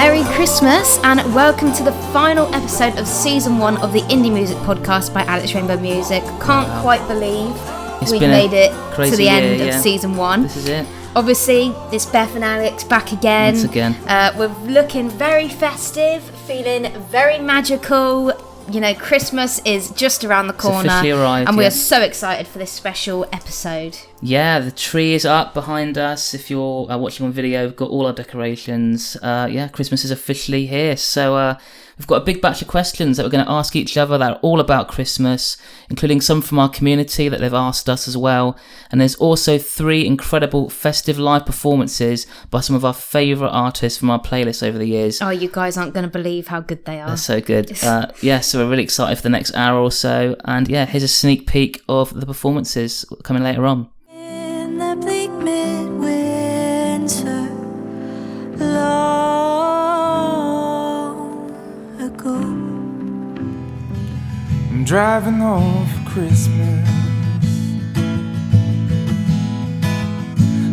Merry Christmas and welcome to the final episode of Season 1 of the Indie Music Podcast by AlexrainbirdMusic. Can't quite believe we've made it to the end of Season 1. This is it. Obviously, it's Beth and Alex back again. Once again. We're looking very festive, feeling very magical. You know, Christmas is just around the corner. It's officially arrived, and we are so excited for this special episode. Yeah, the tree is up behind us. If you're watching on video, we've got all our decorations. Christmas is officially here. So we've got a big batch of questions that we're going to ask each other that are all about Christmas, including some from our community that they've asked us as well. And there's also 3 incredible festive live performances by some of our favourite artists from our playlist over the years. Oh, you guys aren't going to believe how good they are. They're so good. So we're really excited for the next hour or so. And yeah, here's a sneak peek of the performances coming later on. In the bleak midwinter, long ago, I'm driving home for Christmas.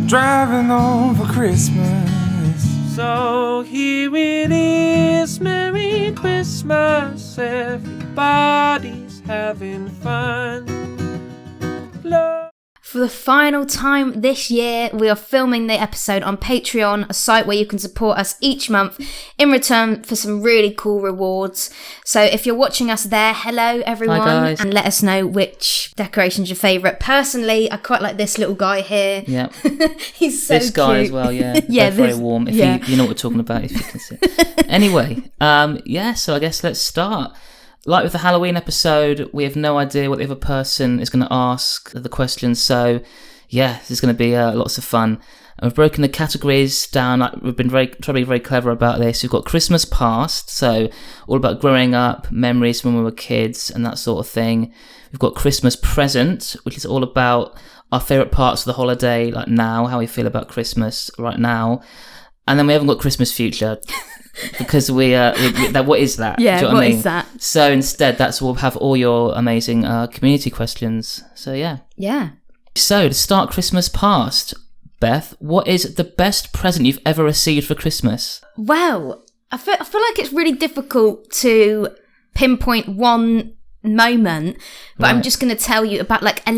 Driving home for Christmas. So here it is, Merry Christmas, everybody's having fun. Love. For the final time this year, we are filming the episode on Patreon, a site where you can support us each month in return for some really cool rewards. So if you're watching us there, hello everyone. Hi guys. And let us know which decoration's your favourite. Personally, I quite like this little guy here. Yeah. He's so this guy cute. as well, yeah. Yeah, very warm. If you know what we're talking about, if you can see. Anyway, so I guess let's start. Like with the Halloween episode, we have no idea what the other person is going to ask the questions. So, yeah, this is going to be lots of fun. And we've broken the categories down. We've been trying to be very clever about this. We've got Christmas past, so all about growing up, memories from when we were kids, and that sort of thing. We've got Christmas present, which is all about our favourite parts of the holiday, like now, how we feel about Christmas right now. And then we haven't got Christmas future. Because what is that? Yeah, Do you know what I mean? is that? So instead, we'll have all your amazing community questions. So yeah. Yeah. So to start Christmas past, Beth, what is the best present you've ever received for Christmas? Well, I feel like it's really difficult to pinpoint one moment, but I'm just going to tell you about like a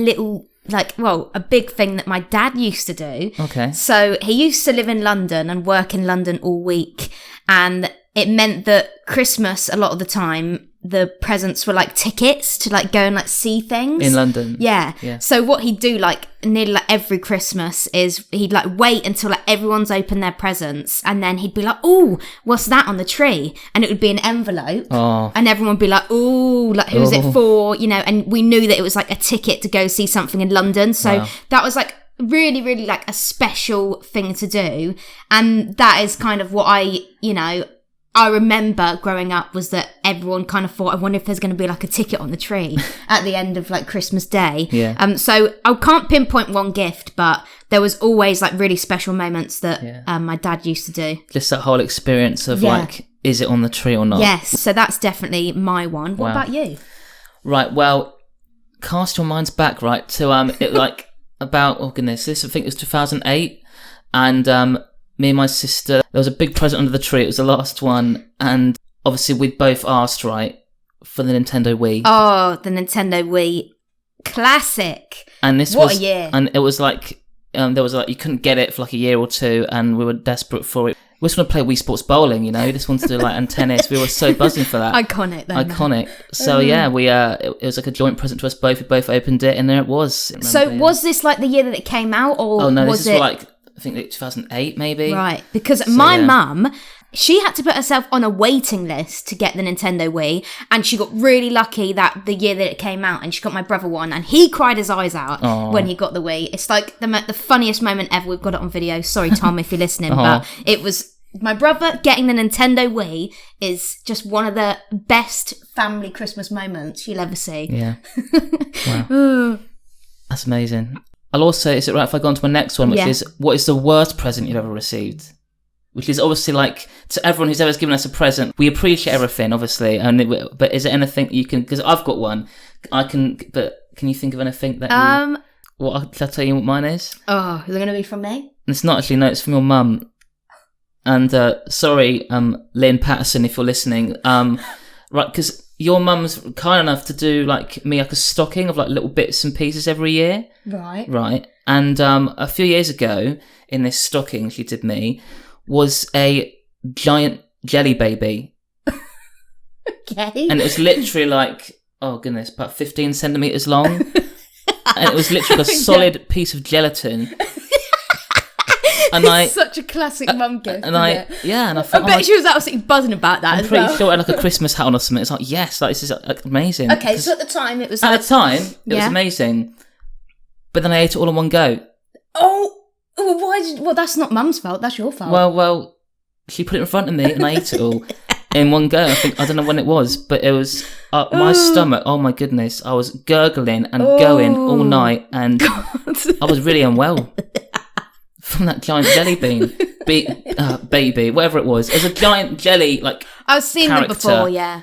big thing that my dad used to do. Okay. So he used to live in London and work in London all week. And it meant that Christmas, a lot of the time, the presents were like tickets to like go and like see things. In London? Yeah. Yeah. So what he'd do like nearly like every Christmas is he'd like wait until like everyone's opened their presents. And then he'd be like, "Oh, what's that on the tree?" And it would be an envelope. Oh. And everyone would be like, "Oh, like who's it for?" You know, and we knew that it was like a ticket to go see something in London. So that was like really, really like a special thing to do. And that is kind of what I remember growing up, was that everyone kind of thought, I wonder if there's going to be like a ticket on the tree at the end of like Christmas Day. Yeah. So I can't pinpoint one gift, but there was always like really special moments that my dad used to do. Just that whole experience of like, is it on the tree or not? Yes. So that's definitely my one. What Wow. about you? Right. Well, cast your minds back, right, to it like about, oh goodness, I think it was 2008, and me and my sister, there was a big present under the tree. It was the last one, and obviously we both asked, right, for the Nintendo Wii. Oh, the Nintendo Wii, classic! And this what a year! And it was like there was like you couldn't get it for like a year or two, and we were desperate for it. We just want to play Wii Sports Bowling, you know. Just wanted to do like and tennis. We were so buzzing for that. Iconic, though. Iconic. So yeah, we it was like a joint present to us both. We both opened it, and there it was. So was this like the year that it came out, or oh no, was this is like I think like 2008 maybe. Right, because my mum, she had to put herself on a waiting list to get the Nintendo Wii, and she got really lucky that the year that it came out, and she got my brother one, and he cried his eyes out when he got the Wii. It's like the funniest moment ever. We've got it on video. Sorry, Tom, if you're listening, but it was my brother getting the Nintendo Wii is just one of the best family Christmas moments you'll ever see. Yeah. Wow. That's amazing. I'll also, is it right if I go on to my next one, which is, what is the worst present you've ever received? Which is obviously like, to everyone who's ever given us a present, we appreciate everything, obviously, but is there anything you can, because I've got one, but can you think of anything that shall I tell you what mine is? Oh, is it going to be from me? And it's not actually, no, it's from your mum. And sorry, Lynn Patterson, if you're listening. Right, because your mum's kind enough to do like me like a stocking of like little bits and pieces every year. Right. And a few years ago, in this stocking she did me, was a giant jelly baby. Okay. And it was literally like, oh goodness, about 15 centimetres long. And it was literally a solid piece of gelatin. And it's such a classic mum gift. And I thought, I bet she was absolutely buzzing about that. I'm pretty sure I had like a Christmas hat on or something. It's like, yes, like this is like, amazing. Okay, so at the time it was. At the time, it was amazing. But then I ate it all in one go. Oh, why? Well, that's not Mum's fault. That's your fault. Well, she put it in front of me and I ate it all in one go. I don't know when it was, but it was my stomach. Oh my goodness, I was gurgling and going all night, and I was really unwell. From that giant jelly bean, baby, whatever it was. It was a giant jelly, like, I've seen them before, yeah.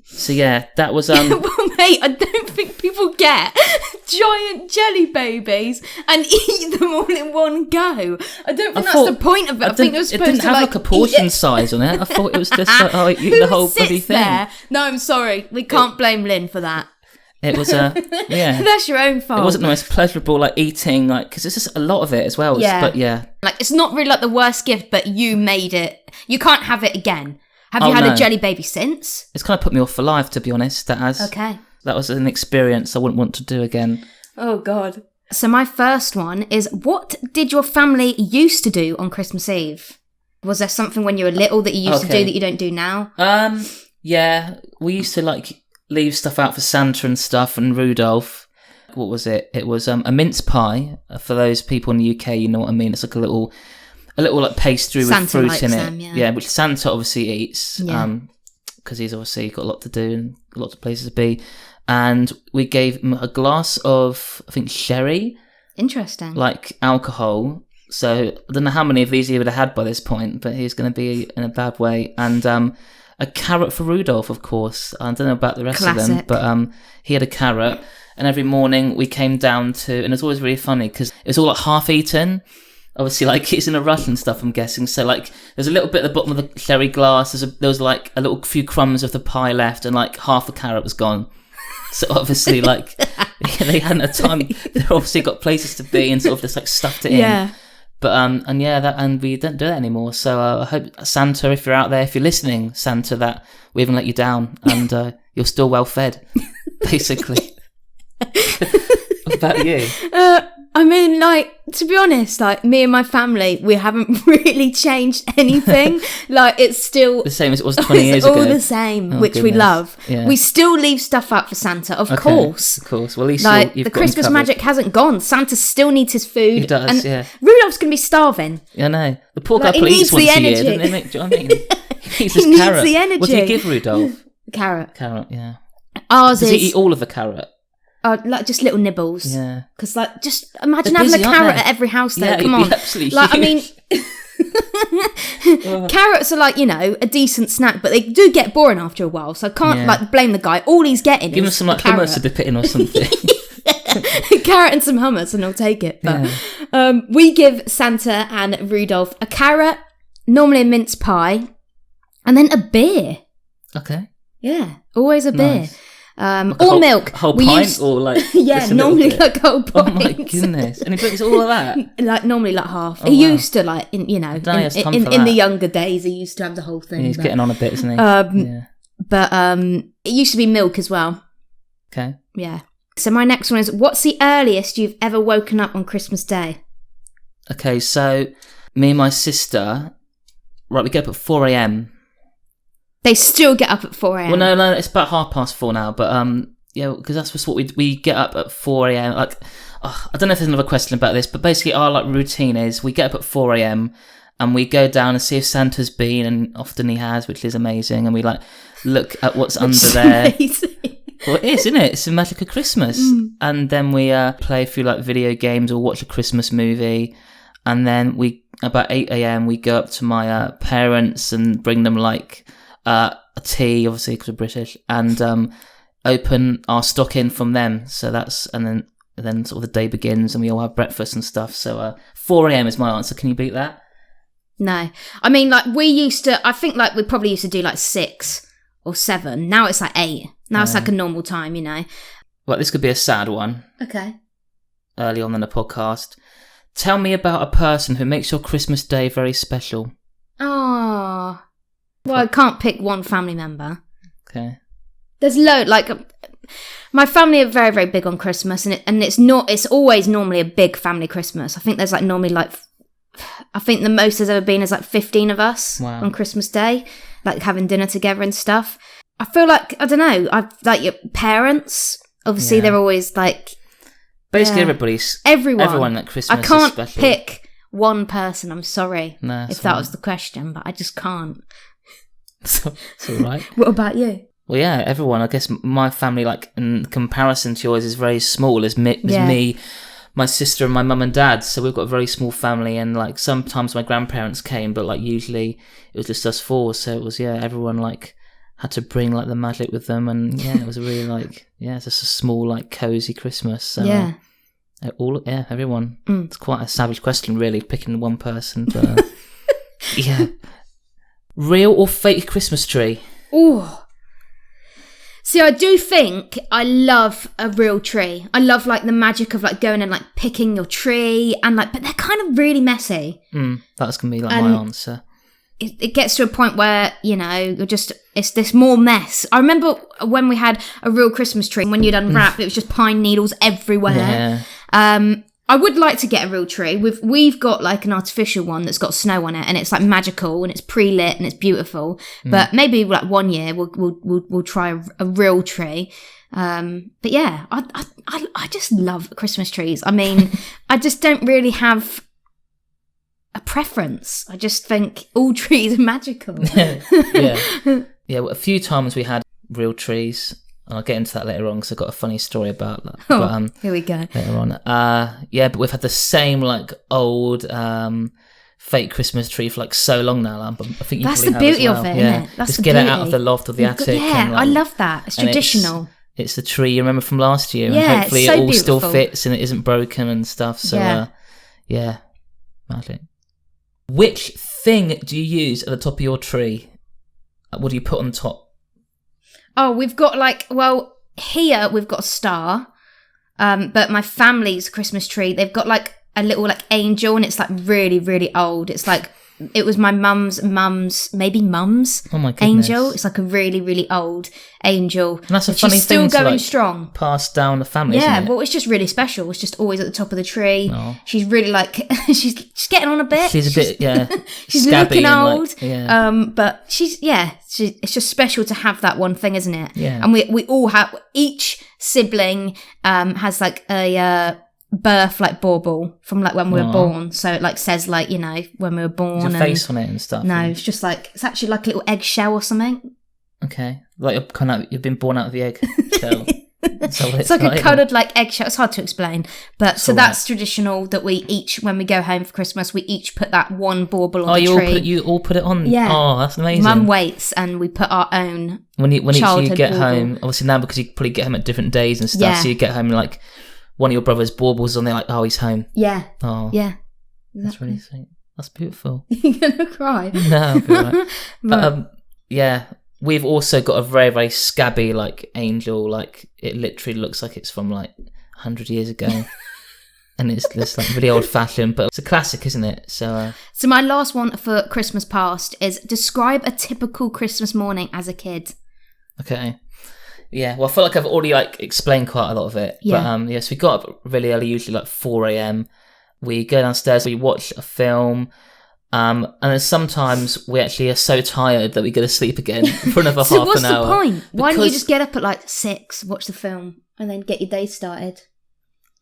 So yeah, that was Well, mate, I don't think people get giant jelly babies and eat them all in one go. I don't think that's the point of it. I think it was supposed to didn't have like a portion size on it. I thought it was just like, oh, eat the whole bloody thing. There? No, I'm sorry. We can't blame Lynn for that. It was yeah. That's your own fault. It wasn't the most pleasurable, like, eating, like, because it's just a lot of it as well. Yeah. But yeah. Like, it's not really like the worst gift, but you made it. You can't have it again. Have you had a jelly baby since? It's kind of put me off for life, to be honest. That was an experience I wouldn't want to do again. Oh, God. So my first one is, what did your family used to do on Christmas Eve? Was there something when you were little that you used to do that you don't do now? Yeah. We used to, like, leave stuff out for Santa and stuff, and Rudolph. What was it? It was a mince pie. For those people in the UK, you know what I mean. It's like a little like pastry with Santa fruit in it. them, yeah, which Santa obviously eats. Yeah. Because he's obviously got a lot to do and lots of places to be. And we gave him a glass of, I think, sherry. Interesting. Like alcohol. So I don't know how many of these he would have had by this point, but he's going to be in a bad way. And a carrot for Rudolph, of course. I don't know about the rest of them, but he had a carrot. And every morning we came down to, and it was always really funny because it was all like half eaten. Obviously, like, he's in a rush and stuff, I'm guessing. So, like, there's a little bit at the bottom of the sherry glass. There was like a little few crumbs of the pie left, and like half the carrot was gone. So obviously, like, they hadn't had time. They obviously got places to be and sort of just like stuffed it in. Yeah. But and we don't do that anymore. So I hope, Santa, if you're out there, if you're listening, Santa, that we haven't let you down and you're still well fed, basically. What about you? I mean, like, to be honest, like, me and my family, we haven't really changed anything. Like, it's still the same as it was 20 years ago. It's all the same, which we love. Yeah. We still leave stuff out for Santa, of course. Of course. Well, at least like, you've the got Christmas magic hasn't gone. Santa still needs his food. He does, and yeah. Rudolph's going to be starving. I know. The poor guy Like, he eats needs once the a year, energy. doesn't he? Do you know what I mean? He needs He his needs carrot. the energy. What do you give Rudolph? Carrot. Carrot, yeah. Ours Does is... he eat all of the carrot? like, just little nibbles. Yeah. Because, like, just imagine They're having busy, a aren't carrot they? at every house, though. Yeah, Come it'd on. be absolutely like, huge. I mean... Carrots are, like, you know, a decent snack, but they do get boring after a while, so I can't, like, blame the guy. All he's getting Give him is some, like, carrot. hummus to dip it in or something. Carrot and some hummus and he'll take it. But we give Santa and Rudolph a carrot, normally a mince pie, and then a beer. Okay. Yeah, always a beer. Nice. Or milk. Whole pint or like yeah, normally like a whole pint. Oh my goodness! And he puts all of that. Like normally like half. Oh, He wow. used to like in He has time for in the that. younger days he used to have the whole thing. Yeah, he's getting on a bit, isn't he? Yeah. But it used to be milk as well. Okay. Yeah. So my next one is, what's the earliest you've ever woken up on Christmas Day? Okay, so me and my sister, right, we get up at 4 a.m. They still get up at 4 a.m. Well, no, it's about 4:30 now, but yeah, because that's just what we get up at 4 a.m. Like, I don't know if there's another question about this, but basically our like routine is we get up at 4 a.m. and we go down and see if Santa's been, and often he has, which is amazing, and we like look at what's under there. Amazing. Well, it is, isn't it? It's the magic of Christmas. And then we play a few like video games or watch a Christmas movie, and then about 8 a.m. we go up to my parents and bring them like a tea, obviously because we're British, and open our stocking from them. So that's and then sort of the day begins and we all have breakfast and stuff. So 4 a.m. is my answer. Can you beat that? No. I mean, like, I think, like, we probably used to do, like, 6 or 7. Now it's, like, 8. Now it's, like, a normal time, you know. Well, this could be a sad one. Okay. Early on in the podcast. Tell me about a person who makes your Christmas day very special. Oh. Well, I can't pick one family member. Okay. There's like, my family are very, very big on Christmas, and it's always normally a big family Christmas. I think there's, like, normally, like, I think the most there's ever been is, like, 15 of us on Christmas Day, like, having dinner together and stuff. I feel like, I don't know, like, your parents, obviously, they're always, like... Basically, everyone at Christmas I can't is special. pick one person, I'm sorry, No, if that was the question, but I just can't. It's all right. What about you? Well, yeah, everyone. I guess my family, like, in comparison to yours, is very small. It's me, my sister, and my mum and dad. So we've got a very small family, and, like, sometimes my grandparents came, but, like, usually it was just us 4. So it was, everyone, like, had to bring, like, the magic with them, and it was really, like, it's just a small, like, cozy Christmas. So, everyone. It's quite a savage question, really, picking one person, but real or fake Christmas tree? Ooh. See, I do think I love a real tree. I love, like, the magic of, like, going and, like, picking your tree, and, like, but they're kind of really messy. That's gonna be, like, my answer. It gets to a point where, you know, it's this more mess. I remember when we had a real Christmas tree, when you'd unwrap, it was just pine needles everywhere. Yeah. I would like to get a real tree. We've got, like, an artificial one that's got snow on it, and it's, like, magical, and it's pre-lit, and it's beautiful. But maybe, like, one year we'll try a real tree. But yeah, I just love Christmas trees. I mean, I just don't really have a preference. I just think all trees are magical. Well, a few times we had real trees. I'll get into that later on because I've got a funny story about that. Here we go. Later on. But we've had the same, like, old fake Christmas tree for, like, so long now. I think you That's probably the beauty have as well. of it, isn't it? That's just the get beauty. it out of the loft or the attic. And, like, I love that. It's traditional. It's the tree you remember from last year. Yeah, and hopefully it's so it all beautiful. still fits and it isn't broken and stuff. So, magic. Which thing do you use at the top of your tree? What do you put on top? Oh, we've got, like, here we've got a star, but my family's Christmas tree, they've got, like, a little, like, angel, and it's, like, really, really old. It's like, it was my mum's oh my goodness, angel. It's like a really, really old angel. And that's a funny she's still thing going to, like, strong. Pass down the family, yeah, isn't it? well, it's just really special. It's just always at the top of the tree. Oh. She's really, like, she's getting on a bit. She's a bit, she's scabby looking old. Like, but it's just special to have that one thing, isn't it? Yeah. And we all have, each sibling has, like, a birth, like, bauble from, like, when we were born. So it, like, says, like, you know, when we were born. There's a face on it and stuff. No, it's just, like, it's actually like a little eggshell or something. Okay. Like, you've been born out of the egg shell. It's like a coloured, like, eggshell. It's hard to explain. But so that's traditional that we each, when we go home for Christmas, we each put that one bauble on the tree. You all put it on? Yeah. Oh, that's amazing. Mum waits and we put our own when each you get bauble. home, obviously now because you probably get home at different days and stuff, so you get home and, like, one of your brother's baubles on there, like, oh, he's home. Yeah. Oh. Yeah. Exactly. That's really sweet. That's beautiful. You're going to cry? No, I'll be all right. But, we've also got a very, very scabby, like, angel. Like, it literally looks like it's from, like, 100 years ago. And it's just, like, really old-fashioned, but it's a classic, isn't it? So my last one for Christmas past is describe a typical Christmas morning as a kid. Okay. Yeah, well, I feel like I've already, like, explained quite a lot of it. Yeah. But, so we got up really early, usually, like, 4 a.m. We go downstairs, we watch a film, and then sometimes we actually are so tired that we go to sleep again for another So half what's an hour. the point? Why don't you just get up at, like, 6, watch the film, and then get your day started?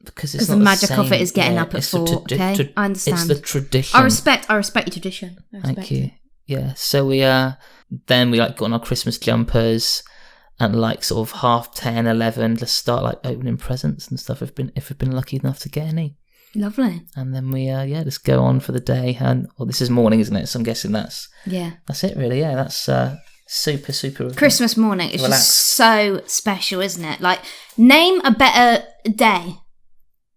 Because it's the not magic same. of it is getting up at it's 4, okay? I understand. It's the tradition. I respect your tradition. Thank you. Yeah, so we then we, like, got on our Christmas jumpers, and, like, sort of 10:30, 11, just start, like, opening presents and stuff if we've been lucky enough to get any. Lovely. And then we just go on for the day. And this is morning, isn't it? So I'm guessing that's it, really. Yeah, that's super, super. Christmas morning. It's just so special, isn't it? Like, name a better day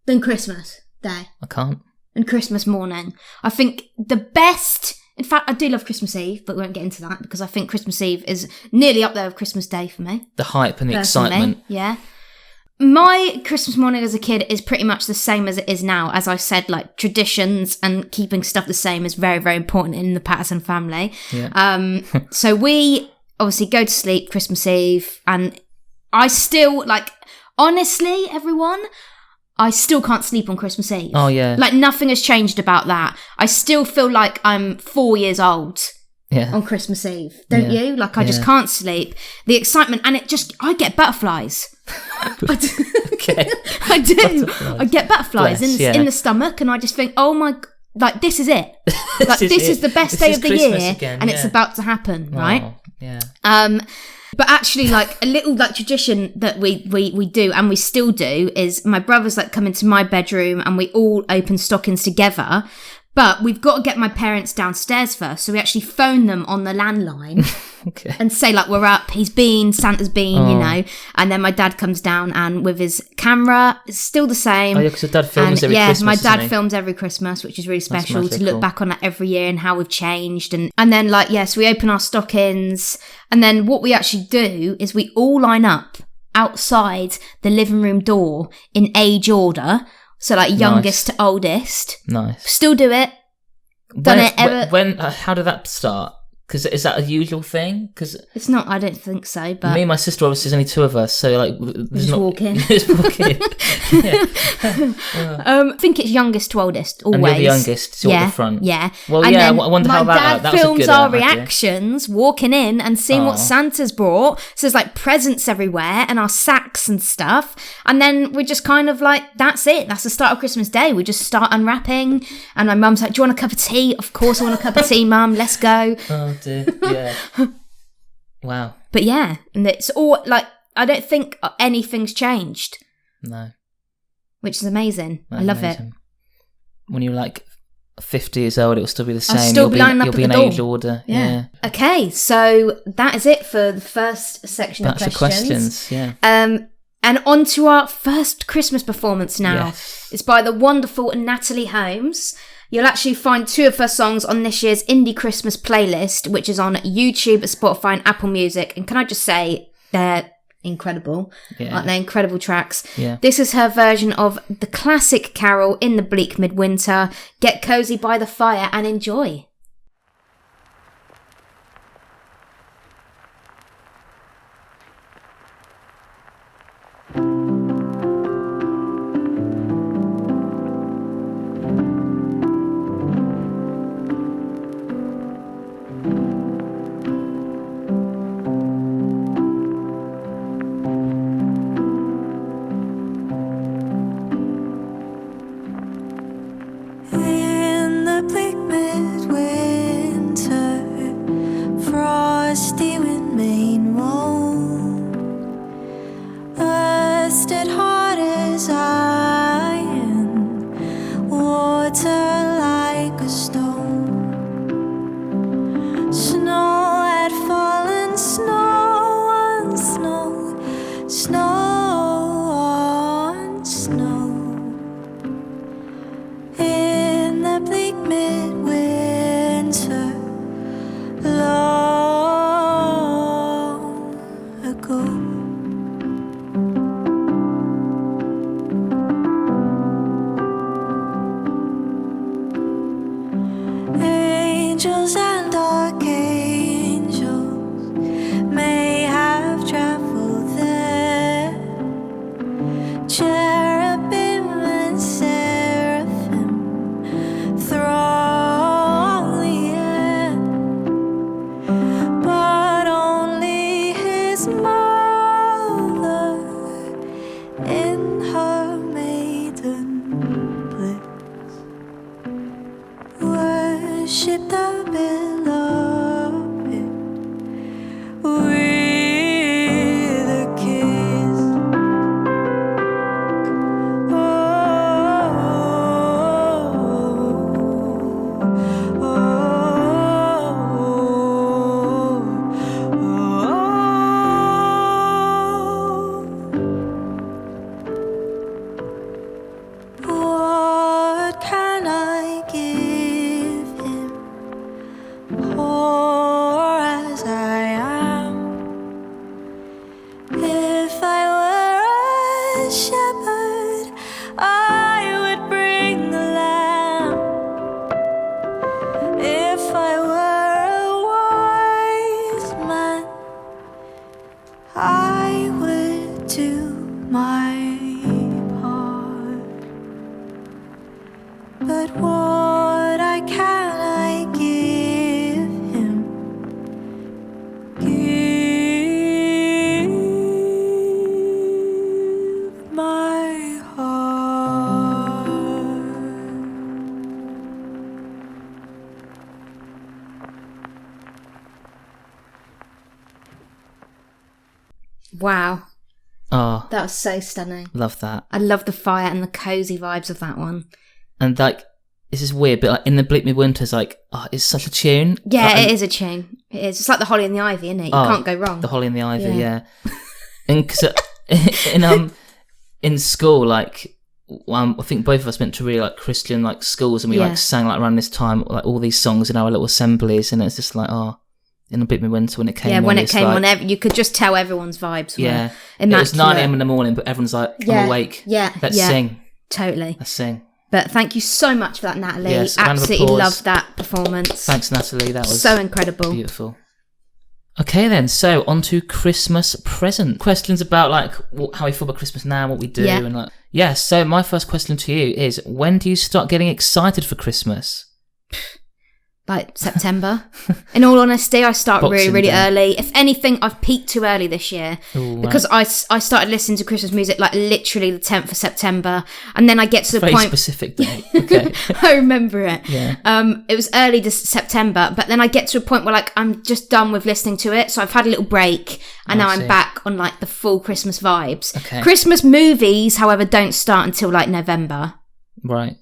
than Christmas Day. I can't. And Christmas morning. I think the best In fact, I do love Christmas Eve, but we won't get into that because I think Christmas Eve is nearly up there with Christmas Day for me. The hype and the Personally, excitement. Yeah. My Christmas morning as a kid is pretty much the same as it is now. As I said, like traditions and keeping stuff the same is very, very important in the Patterson family. Yeah. So we obviously go to sleep Christmas Eve, and I still, like, honestly, everyone, I still can't sleep on Christmas Eve. Oh, yeah. Like, nothing has changed about that. I still feel like I'm 4 years old on Christmas Eve. Don't you? Like, I just can't sleep. The excitement, and I get butterflies. Okay. I do. I get butterflies in the stomach, and I just think, oh my, like, this is it. Like, this is the best day of the Christmas year, again, and it's about to happen, right? Oh, yeah. But actually, like, a little, like, tradition that we do, and we still do, is my brothers, like, come into my bedroom and we all open stockings together. But we've got to get my parents downstairs first, so we actually phone them on the landline and say, like, we're up, Santa's been, you know. And then my dad comes down, and with his camera, it's still the same. Oh, yeah, because your dad films every Christmas. Yeah, my dad films every Christmas, which is really special to look back on that every year and how we've changed. And then, like, so we open our stockings, and then what we actually do is we all line up outside the living room door in age order. So, like, youngest to oldest. Nice. Still do it. Done it ever. How did that start? Because is that a usual thing? Because it's not. I don't think so. But me and my sister, obviously, there's only two of us, so like, just walk in. Just walk in. I think it's youngest to oldest always. And you're the youngest, so you're at the front. Yeah. Well, and I wonder how that. My dad films our reactions, walking in and seeing what Santa's brought. So there's like presents everywhere and our sacks and stuff. And then we just kind of like, that's it. That's the start of Christmas Day. We just start unwrapping. And my mum's like, "Do you want a cup of tea?" "Of course I want a cup of tea, Mum. Let's go." Oh dear. Yeah. Wow. But yeah, and it's all like, I don't think anything's changed. No. Which is amazing. I love it. When you're like 50 years old, it'll still be the same. I'll still be lining up at the door. You'll be in age order. Yeah. Okay, so that is it for the first section of questions. Yeah. And on to our first Christmas performance now. Yes. It's by the wonderful Natalie Holmes. You'll actually find 2 of her songs on this year's Indie Christmas playlist, which is on YouTube, Spotify and Apple Music. And can I just say, they're incredible. Yeah. Like, they're incredible tracks. Yeah. This is her version of the classic carol In the Bleak Midwinter. Get cozy by the fire and enjoy. In the bleak midwinter, frosty wind mane moan, rusted hot as iron, water like a stone. Snow had fallen, snow on snow, snow on snow. In the bleak midwinter, long Wow. Oh, That was so stunning. love that. I love the fire and the cozy vibes of that one. And like, this is weird, but like in the Bleak Midwinter's, like, it's such a tune. Yeah, Like, it is a tune. It is. It's like the Holly and the Ivy, isn't it? You can't go wrong. The Holly and the Ivy, Yeah. yeah. And cause in school, like, I think both of us went to really like Christian like schools, and we like sang like around this time like all these songs in our little assemblies, and it's just like in the Bleak Midwinter when it came on. Yeah, when it came on, you could just tell everyone's vibes were immaculate. It was 9 a.m. in the morning, but everyone's like, I'm awake. Yeah, Let's sing. Totally. Let's sing. But thank you so much for that, Natalie. Yes, a round of absolutely applause. loved that performance. Thanks, Natalie. That was so incredible. beautiful. Okay then, so on to Christmas present. Questions about like how we feel about Christmas now, what we do, and like so my first question to you is, when do you start getting excited for Christmas? Like September. In all honesty, I start Boxing really Day. early. If anything, I've peaked too early this year. Ooh, because I started listening to Christmas music like literally the 10th of September, and then I get to the very point. specific date. Okay. I remember it. Yeah. It was early September, but then I get to a point where like I'm just done with listening to it. So I've had a little break, and now I'm back on like the full Christmas vibes. Okay. Christmas movies, however, don't start until like November. Right.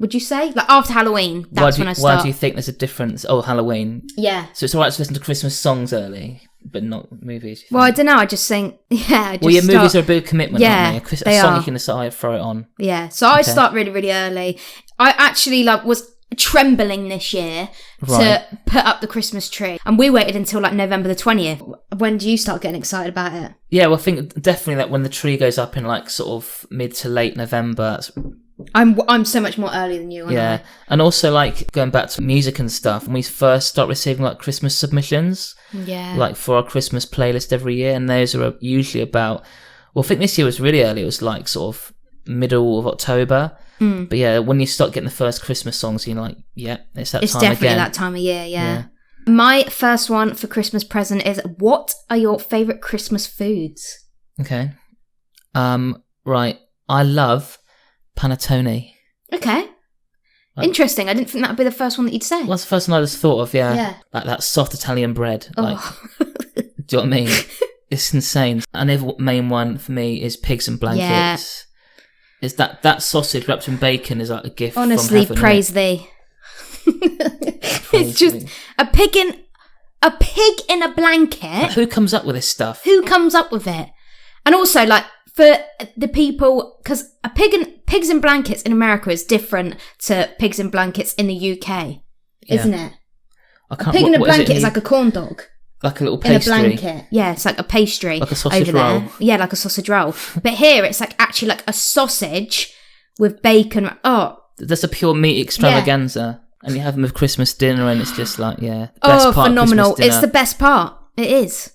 Would you say? Like after Halloween, that's when I start. Why do you think there's a difference? Oh, Halloween. Yeah. So it's alright to listen to Christmas songs early, but not movies. Well, I don't know. I just think, Movies are a big commitment, aren't they? they a song are. you can decide, throw it on. Yeah. So I start really, really early. I actually was trembling this year to put up the Christmas tree, and we waited until like November the 20th. When do you start getting excited about it? Yeah, well, I think definitely that when the tree goes up in like sort of mid to late November. I'm so much more early than you. Aren't I? And also like going back to music and stuff, when we first start receiving like Christmas submissions, like for our Christmas playlist every year, and those are usually about, well, I think this year was really early. It was like sort of middle of October. But yeah, when you start getting the first Christmas songs, you're like, it's that time again. It's definitely that time of year. Yeah. My first one for Christmas present is, what are your favourite Christmas foods? Okay. Right. I love panettone. Okay. Interesting. I didn't think that would be the first one that you'd say. Well, that's the first one I just thought of, Yeah. Like that soft Italian bread. Like, Oh. do you know what I mean? It's insane. Another main one for me is pigs and blankets. Is that sausage wrapped in bacon is like a gift Honestly, from heaven, praise thee. It's just a pig in a blanket. Who comes up with this stuff? Who comes up with it? And also, like, for the people, because pigs in blankets in America is different to pigs in blankets in the UK, isn't it? A pig in a blanket is like a corn dog. Like a little pastry. In a blanket. Yeah, it's like a pastry. Like a sausage over there. roll. Yeah, like a sausage roll. But here it's like actually like a sausage with bacon. Oh. That's a pure meat extravaganza. And you have them with Christmas dinner, and it's just like, best part of phenomenal. Christmas dinner. It's the best part. It is.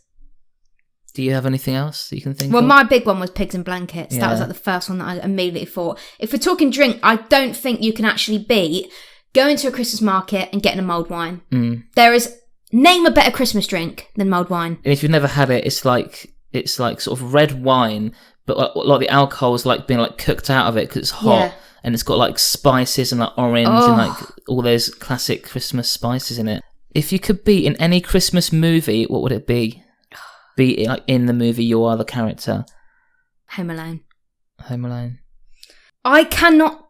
Do you have anything else that you can think of? Well, my big one was pigs and blankets. Yeah. That was like the first one that I immediately thought. If we're talking drink, I don't think you can actually beat going to a Christmas market and getting a mulled wine. There is... Name a better Christmas drink than mulled wine. And if you've never had it, it's like sort of red wine, but like the alcohol is like being like cooked out of it because it's hot, and it's got like spices and like orange and like all those classic Christmas spices in it. If you could be in any Christmas movie, what would it be? Be like in the movie you are the character. Home Alone. Home Alone. I cannot.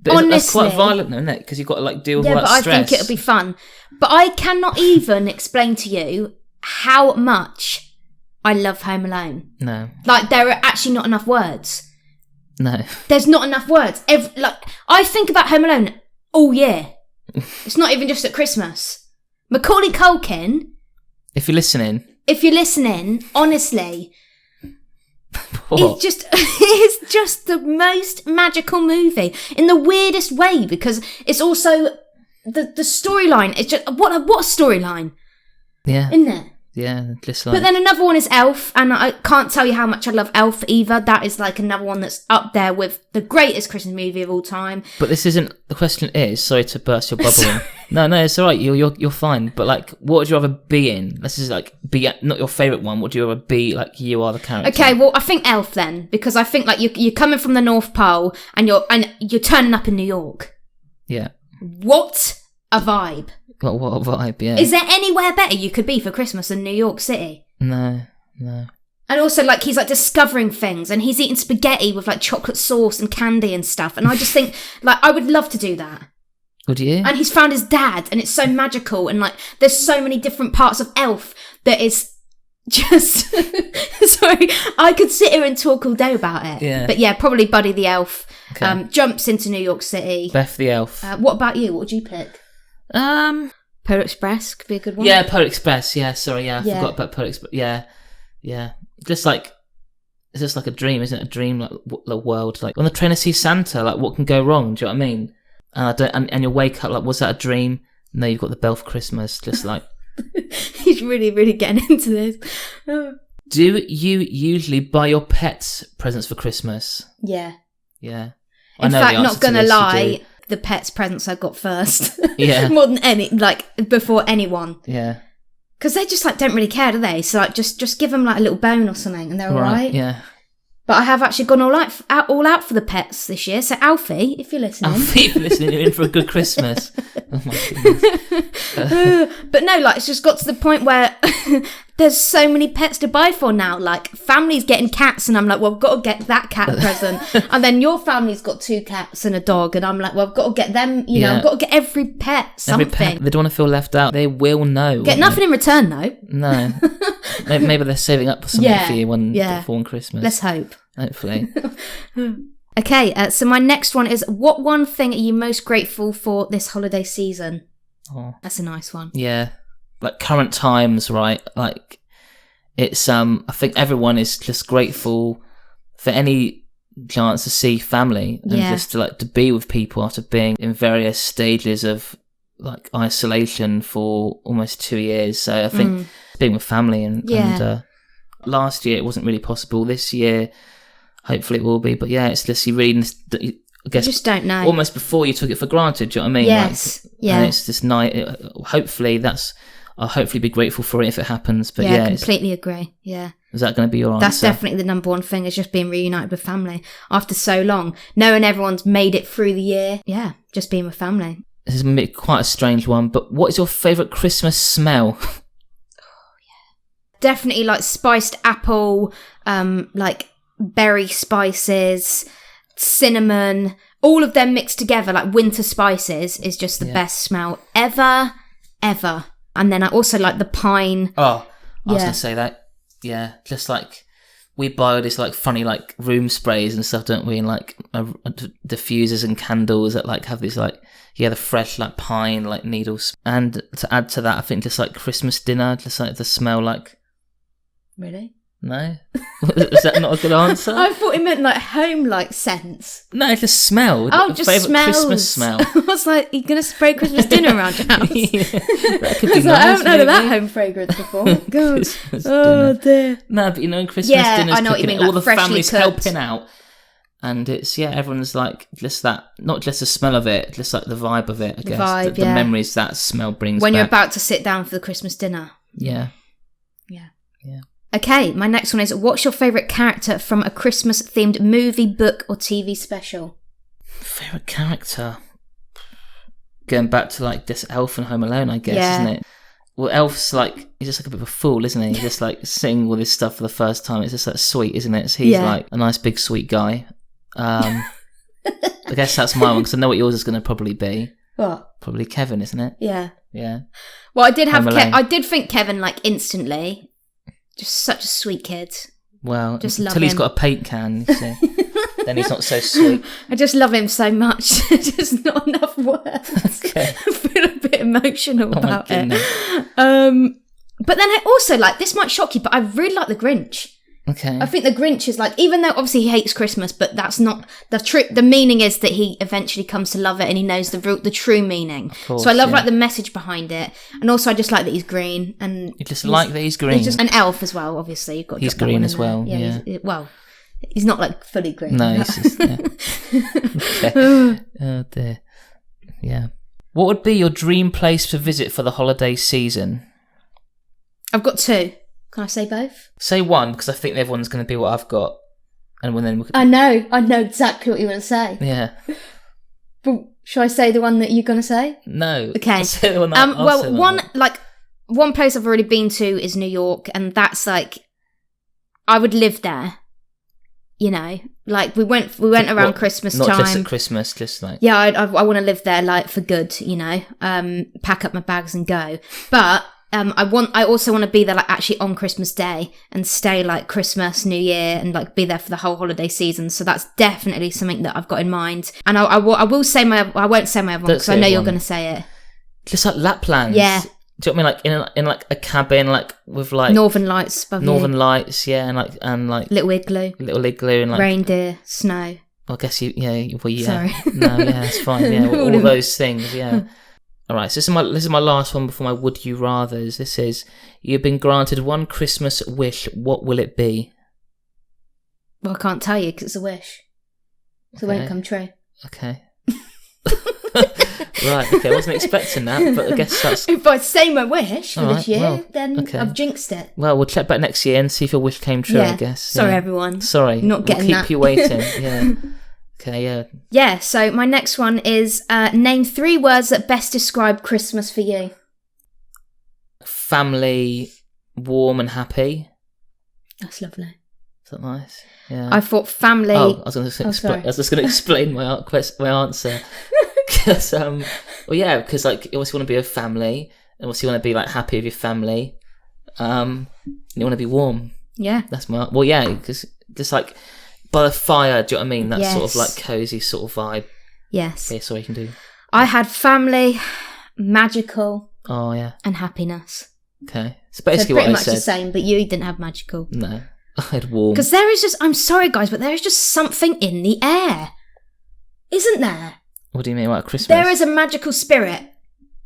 But honestly, that's quite violent, isn't it? Because you've got to like deal with all that stress. Yeah, but I think it'll be fun. But I cannot even explain to you how much I love Home Alone. No. Like, there are actually not enough words. No. There's not enough words. I think about Home Alone all year. It's not even just at Christmas. Macaulay Culkin. If you're listening, honestly, what? it's just the most magical movie in the weirdest way, because it's also the storyline. It's just what a storyline. Yeah. Isn't it? Yeah, just like... But then another one is Elf, and I can't tell you how much I love Elf either. That is like another one that's up there with the greatest Christmas movie of all time. But this isn't... The question is... Sorry to burst your bubble. No, it's alright. You're fine. But like, what would you rather be in? Let's just like be not your favourite one. Would you rather be like you are the character? Okay, well, I think Elf then, because I think like you're coming from the North Pole and you're turning up in New York. Yeah. What a vibe. What a vibe, yeah. Is there anywhere better you could be for Christmas than New York City? No. And also, like, he's, like, discovering things, and he's eating spaghetti with, like, chocolate sauce and candy and stuff. And I just think, like, I would love to do that. Would you? And he's found his dad, and it's so magical. And, like, there's so many different parts of Elf that is just... Sorry, I could sit here and talk all day about it. Yeah. But, yeah, probably Buddy the Elf. Okay. Jumps into New York City. Beth the Elf. What about you? What would you pick? Polar Express could be a good one. Yeah, Polar Express. Yeah, sorry. Yeah, I Yeah. forgot about Polar Express. Yeah. Yeah. Just like, it's just like a dream, isn't it? A dream, like the world. Like, when the trainer sees Santa, like, what can go wrong? Do you know what I mean? And you wake up, like, was that a dream? No, you've got the bell for Christmas. Just like... He's really, really getting into this. Do you usually buy your pets presents for Christmas? Yeah. Yeah. In fact, not gonna lie, the pets' presents I got first. Yeah. More than any, like, before anyone. Yeah. Because they just, like, don't really care, do they? So, like, just give them, like, a little bone or something and they're all right. Yeah. But I have actually gone all out for the pets this year. So, Alfie, if you're listening. Alfie, if you're listening, you're in for a good Christmas. Oh, my goodness. But no, like, it's just got to the point where there's so many pets to buy for now. Like, family's getting cats, and I'm like, well, I've got to get that cat a present. And then your family's got 2 cats and a dog, and I'm like, well, I've got to get them, you know, I've got to get every pet something. Every pet, they don't want to feel left out. They will know. Get nothing in return, though. No. Maybe they're saving up for something for you before Christmas. Let's hope. Hopefully. Okay, so my next one is, what one thing are you most grateful for this holiday season? Oh. That's a nice one. Yeah. Like, current times, right? Like, it's, I think everyone is just grateful for any chance to see family and just to, like, to be with people after being in various stages of, like, isolation for almost 2 years. So I think being with family and last year it wasn't really possible. This year, hopefully it will be. But yeah, it's just, you really, I guess, you just don't know. Almost before you took it for granted, do you know what I mean? Yes. Like, yeah. And it's just nice. Hopefully I'll hopefully be grateful for it if it happens. But yeah, completely agree. Yeah. Is that going to be your answer? That's definitely the number one thing, is just being reunited with family after so long. Knowing everyone's made it through the year. Yeah, just being with family. This is quite a strange one, but what is your favourite Christmas smell? Definitely like spiced apple, like berry spices, cinnamon, all of them mixed together, like winter spices, is just the best smell ever. And then I also like the pine. Oh, I was going to say that. Yeah, just like, we buy all these like funny like room sprays and stuff, don't we? And like diffusers and candles that like have these like, the fresh like pine like needles. And to add to that, I think just like Christmas dinner, just like the smell like... Really? No? Is that not a good answer? I thought it meant like home-like scents. No, it's just smell. Oh, just smells. Christmas smell. I was like, you're going to spray Christmas dinner around your house? That could be nice, I haven't heard of that home fragrance before. God. Oh, dear. No, but in Christmas dinner's I know what you mean, all like the family's cooked. helping out. And it's, everyone's like, just that, not just the smell of it, just like the vibe of it, I guess. Vibe, the memories that smell brings when back. you're about to sit down for the Christmas dinner. Yeah. Okay, my next one is, what's your favourite character from a Christmas-themed movie, book, or TV special? Favourite character? Going back to like this Elf and Home Alone, I guess, isn't it? Well, Elf's like, he's just like a bit of a fool, isn't he? He's just like singing all this stuff for the first time. It's just like sweet, isn't it? So he's like a nice big sweet guy. I guess that's my one, because I know what yours is going to probably be. What? Probably Kevin, isn't it? Yeah. Yeah. Well, I did have I did think Kevin like instantly. Just such a sweet kid. Well, just love until he's him. got a paint can, you see. Then he's not so sweet. I just love him so much. Just not enough words. Okay. I feel a bit emotional about it. But then I also like, this might shock you, but I really like the Grinch. Okay. I think the Grinch is like, even though obviously he hates Christmas, but that's not the true. The meaning is that he eventually comes to love it, and he knows the true meaning. Course, so I love like the message behind it, and also I just like that he's green, and you just like that he's green. He's just an elf as well. Obviously, you've got. He's green as well. Yeah. He's not like fully green. No, he's just. Okay. Oh dear. Yeah. What would be your dream place to visit for the holiday season? I've got 2. Can I say both? Say one, because I think everyone's going to be what I've got, and then I know exactly what you're going to say. Yeah. But shall I say the one that you're going to say? No. Okay. Say the one that one place I've already been to is New York, and that's like I would live there. You know, like we went around Christmas not time. Not just at Christmas, just like... Yeah, I want to live there, like, for good, you know, pack up my bags and go. But I also want to be there, like, actually on Christmas Day and stay, like, Christmas, New Year, and, like, be there for the whole holiday season. So that's definitely something that I've got in mind. And I won't say my other one because I know you're going to say it. Just like Lapland. Yeah. Do you know what I mean? Like in like a cabin, like with like Northern Lights above Northern you. Lights, yeah, and like little igloo, and like reindeer, snow. Well, I guess yeah. Sorry. No, yeah, it's fine. Yeah, all those things. Yeah. All right. So this is my last one before my would you rather's. This is: you've been granted one Christmas wish. What will it be? Well, I can't tell you because it's a wish, so it won't come true. Okay. Right, okay, I wasn't expecting that, but I guess that's... If I say my wish for this year, well, then okay. I've jinxed it. Well, we'll check back next year and see if your wish came true, yeah. I guess. Sorry, everyone. Sorry. Not getting we'll keep you waiting, yeah. Okay, yeah. Yeah, so my next one is name 3 words that best describe Christmas for you. Family, warm and happy. That's lovely. Is that nice? Yeah. I thought family... Oh, I was just going to explain my answer. Because, because like you obviously want to be a family, and obviously you want to be like happy with your family. And you want to be warm. Yeah. That's my... Well, yeah, because just like by the fire, do you know what I mean? That yes. sort of like cozy sort of vibe. Yes. Yeah, that's all you can do. I had family, magical... Oh, yeah. And happiness. Okay. It's basically so pretty what I said. much the same, but you didn't have magical. No. I had warm. Because there is just... I'm sorry, guys, but there is just something in the air. Isn't there? What do you mean about Christmas? There is a magical spirit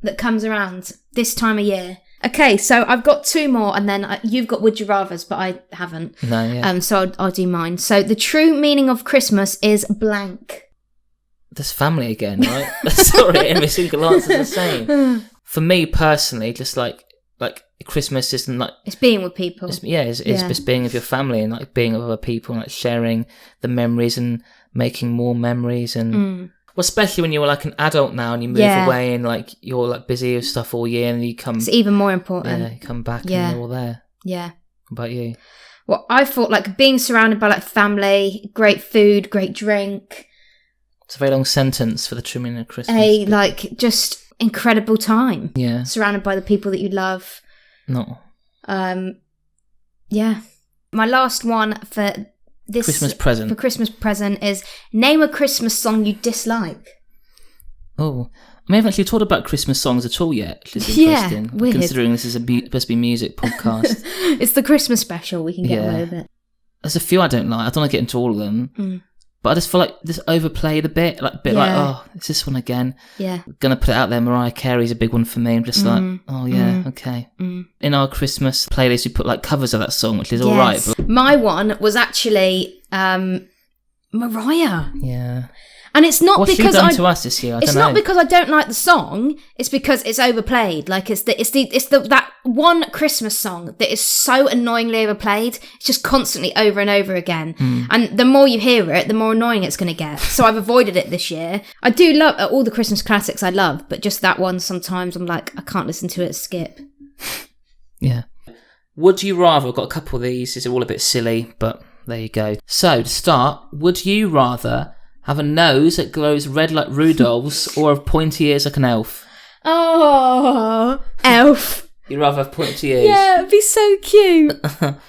that comes around this time of year. Okay, so I've got 2 more, and then you've got Would You Rathers, but I haven't. No, yeah. So I'll do mine. So the true meaning of Christmas is blank. There's family again, right? Sorry, every single answer's the same. For me personally, just like Christmas isn't like... It's being with people. It's just being with your family and like being with other people and like sharing the memories and making more memories and... Well, especially when you're like an adult now and you move away and like you're like busy with stuff all year and you come... It's even more important. Yeah, you come back and you're all there. Yeah. What about you? Well, I thought like being surrounded by like family, great food, great drink. It's a very long sentence for the true meaning of Christmas. Like just incredible time. Yeah. Surrounded by the people that you love. No. Yeah. My last one for this Christmas present. For Christmas present is name a Christmas song you dislike. Oh, I haven't actually talked about Christmas songs at all yet, which is interesting. Yeah, weird. Considering this is supposed to be a music podcast. It's the Christmas special. We can get away with it. There's a few I don't like. I don't want to get into all of them. But I just feel like this overplayed a bit. Like, oh, it's this one again. Yeah. Gonna put it out there. Mariah Carey's a big one for me. I'm just like, oh yeah, okay. In our Christmas playlist, we put like covers of that song, which is all right. But... My one was actually Mariah. Yeah. And it's not What's because she done to us this year? It's not because I don't like the song. It's because it's overplayed. Like it's that one Christmas song that is so annoyingly overplayed. It's just constantly over and over again. And the more you hear it, the more annoying it's going to get. So I've avoided it this year. I do love all the Christmas classics. I love, but just that one. Sometimes I'm like, I can't listen to it. Skip. Yeah. Would you rather? I've got a couple of these. These are all a bit silly, but there you go. So to start, would you rather have a nose that glows red like Rudolph's or have pointy ears like an elf? Oh, elf. You'd rather have pointy ears? Yeah, it'd be so cute.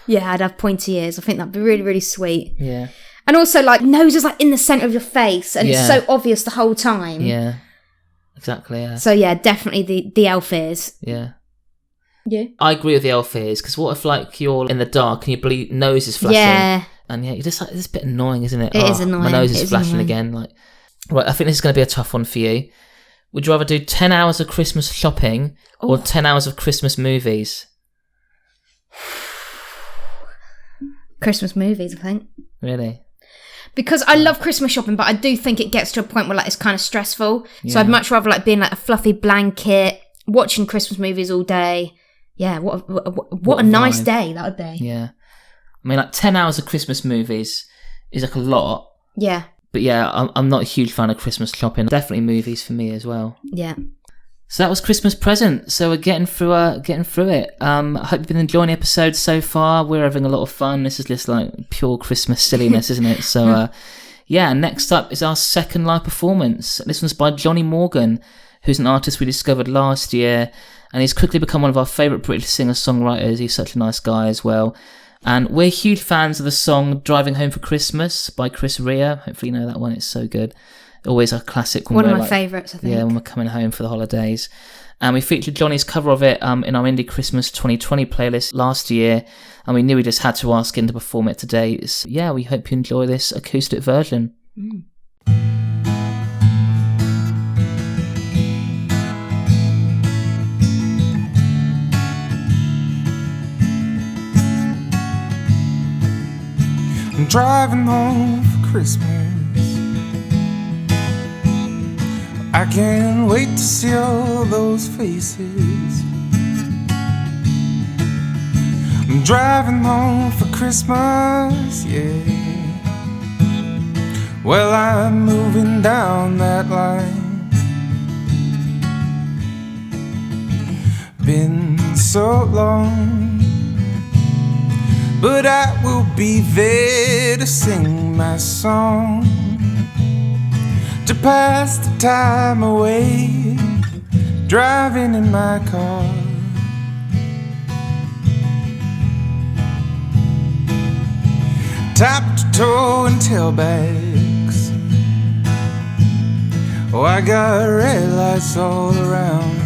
Yeah, I'd have pointy ears. I think that'd be really, really sweet. Yeah. And also, like, nose is like in the centre of your face and it's so obvious the whole time. Yeah. Exactly, yeah. So yeah, definitely the elf ears. Yeah. Yeah. I agree with the elf ears, because what if like you're in the dark and your nose is flashing? Yeah. And yeah, you're just like, it's a bit annoying, isn't it? It is annoying. My nose is flashing again. Like, right, I think this is going to be a tough one for you. Would you rather do 10 hours of Christmas shopping or 10 hours of Christmas movies? Christmas movies, I think. Really? Because I love Christmas shopping, but I do think it gets to a point where like it's kind of stressful. Yeah. So I'd much rather like being like a fluffy blanket, watching Christmas movies all day. Yeah, what a nice day that would be. Yeah. I mean, like 10 hours of Christmas movies is like a lot. Yeah. But yeah, I'm not a huge fan of Christmas shopping. Definitely movies for me as well. Yeah. So that was Christmas present. So we're getting through it. I hope you've been enjoying the episode so far. We're having a lot of fun. This is just like pure Christmas silliness, isn't it? So next up is our second live performance. This one's by Jonny Morgan, who's an artist we discovered last year, and he's quickly become one of our favourite British singer-songwriters. He's such a nice guy as well. And we're huge fans of the song Driving Home for Christmas by Chris Rea. Hopefully you know that one. It's so good. Always a classic. One of my favourites, I think. Yeah, when we're coming home for the holidays. And we featured Jonny's cover of it in our Indie Christmas 2020 playlist last year. And we knew we just had to ask him to perform it today. So, yeah, we hope you enjoy this acoustic version. I'm driving home for Christmas. I can't wait to see all those faces. I'm driving home for Christmas, yeah. Well, I'm moving down that line. Been so long, but I will be there to sing my song, to pass the time away, driving in my car. Top to toe and tailbags. Oh, I got red lights all around.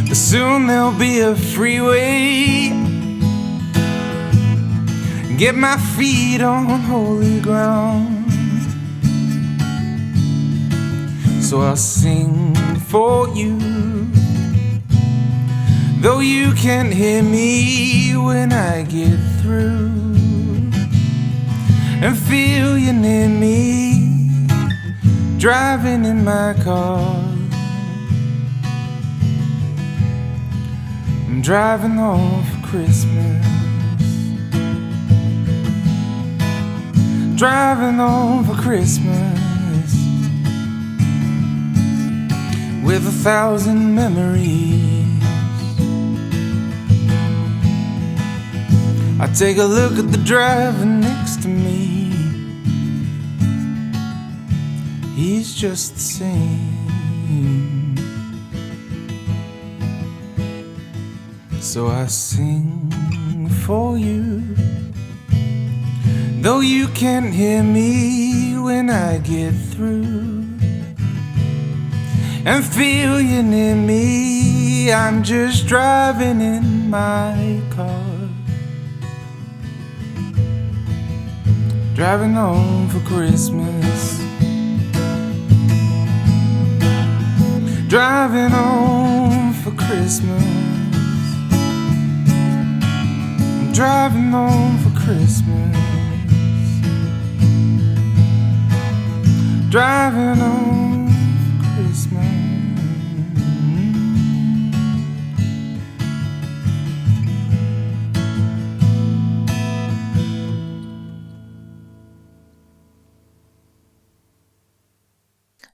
But soon there'll be a freeway. Get my feet on holy ground. So I'll sing for you, though you can't hear me when I get through, and feel you near me, driving in my car. I'm driving home for Christmas. Driving home for Christmas, with 1,000 memories. I take a look at the driver next to me. He's just the same. So I sing for you, though you can't hear me when I get through, and feel you near me. I'm just driving in my car. Driving home for Christmas. Driving home for Christmas. I'm driving home for Christmas. Driving home for Christmas.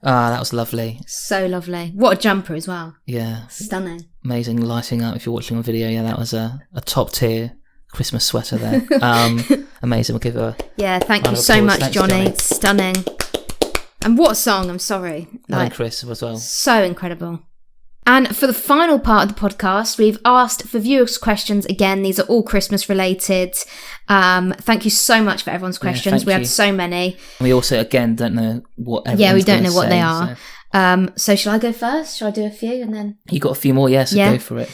Ah, that was lovely. So lovely. What a jumper as well. Yeah. Stunning. Amazing lighting up if you're watching on video. Yeah, that was a top tier Christmas sweater there. Amazing. We'll give her thank you so much, Jonny. Stunning. And what a song, I'm sorry. And Chris as well. So incredible. And for the final part of the podcast, we've asked for viewers' questions again. These are all Christmas related. Thank you so much for everyone's questions. We had so many. And we also, again, don't know what everyone's Yeah, we don't know what say, they are. So shall I go first? Shall I do a few and then? You got a few more, yes, go for it.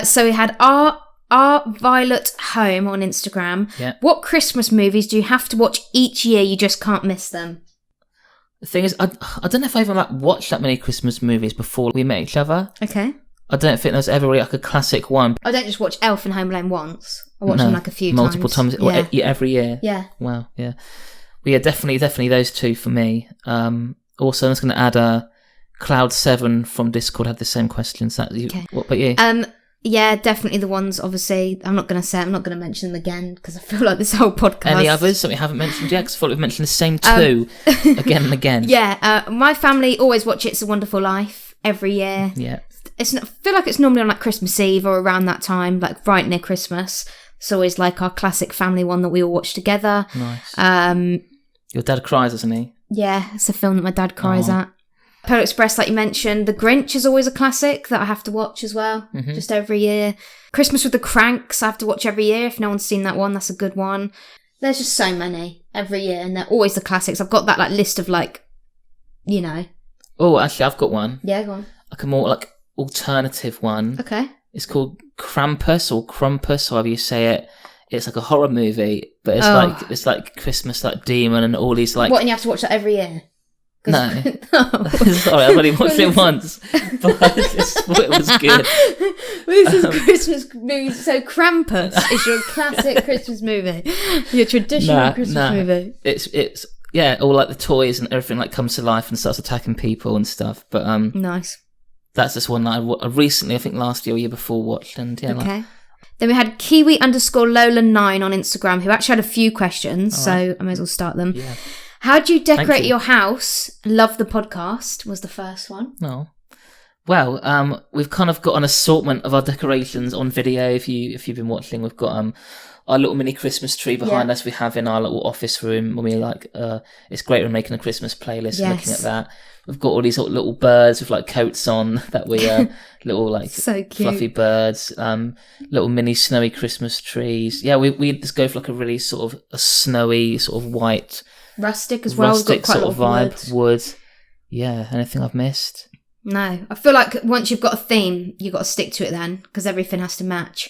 So we had our Violet Home on Instagram. Yeah. What Christmas movies do you have to watch each year? You just can't miss them. The thing is, I don't know if I even watched that many Christmas movies before we met each other. Okay. I don't think there's ever really a classic one. I don't just watch Elf and Home Alone once. I watch them a few multiple times. Every year. Yeah. Wow. Yeah. Well, yeah, definitely those two for me. Also, I'm just going to add Cloud7 from Discord had the same questions. Okay. What about you? Yeah, definitely the ones, obviously. I'm not going to mention them again because I feel like this whole podcast... Any others that we haven't mentioned yet? Because I thought we've mentioned the same two again and again. Yeah, my family always watch It's a Wonderful Life every year. Yeah. I feel like it's normally on like Christmas Eve or around that time, like right near Christmas. It's always like our classic family one that we all watch together. Nice. Your dad cries, doesn't he? Yeah, it's a film that my dad cries at. Polar Express, like you mentioned. The Grinch is always a classic that I have to watch as well, just every year. Christmas with the Cranks, I have to watch every year. If no one's seen that one, that's a good one. There's just so many every year, and they're always the classics. I've got that like list of like, you know. Oh, actually, I've got one. Yeah, go on. Like a more like alternative one. Okay. It's called Krampus or Krampus, however you say it. It's like a horror movie, but it's like Christmas like demon and all these like. What? And you have to watch that every year? No. Sorry, I've only watched it once, but I just thought it was good. This is Christmas movie. So Krampus is your classic Christmas movie, your traditional Christmas movie. It's yeah, all like the toys and everything like comes to life and starts attacking people and stuff. But nice. That's just one that I recently, I think last year or year before, watched. And yeah, okay. Then we had Kiwi_Lola9 on Instagram, who actually had a few questions, so I may as well start them. Yeah. How do you decorate your house? Love the podcast was the first one. Oh. Well, we've kind of got an assortment of our decorations on video. If you've been watching, we've got our little mini Christmas tree behind us. We have in our little office room when we like. It's great when making a Christmas playlist. And looking at that, we've got all these little birds with like coats on that we little like so cute. Fluffy birds. Little mini snowy Christmas trees. Yeah, we just go for like a really sort of a snowy sort of white. Rustic as well. Rustic got quite sort a of lot vibe. Wood. Yeah. Anything I've missed? No. I feel like once you've got a theme, you've got to stick to it then, because everything has to match.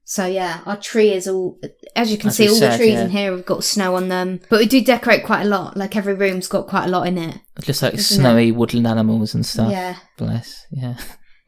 So yeah, our tree is all, as you can see, all the trees in here have got snow on them. But we do decorate quite a lot. Like every room's got quite a lot in it. Just like snowy woodland animals and stuff. Yeah. Bless. Yeah.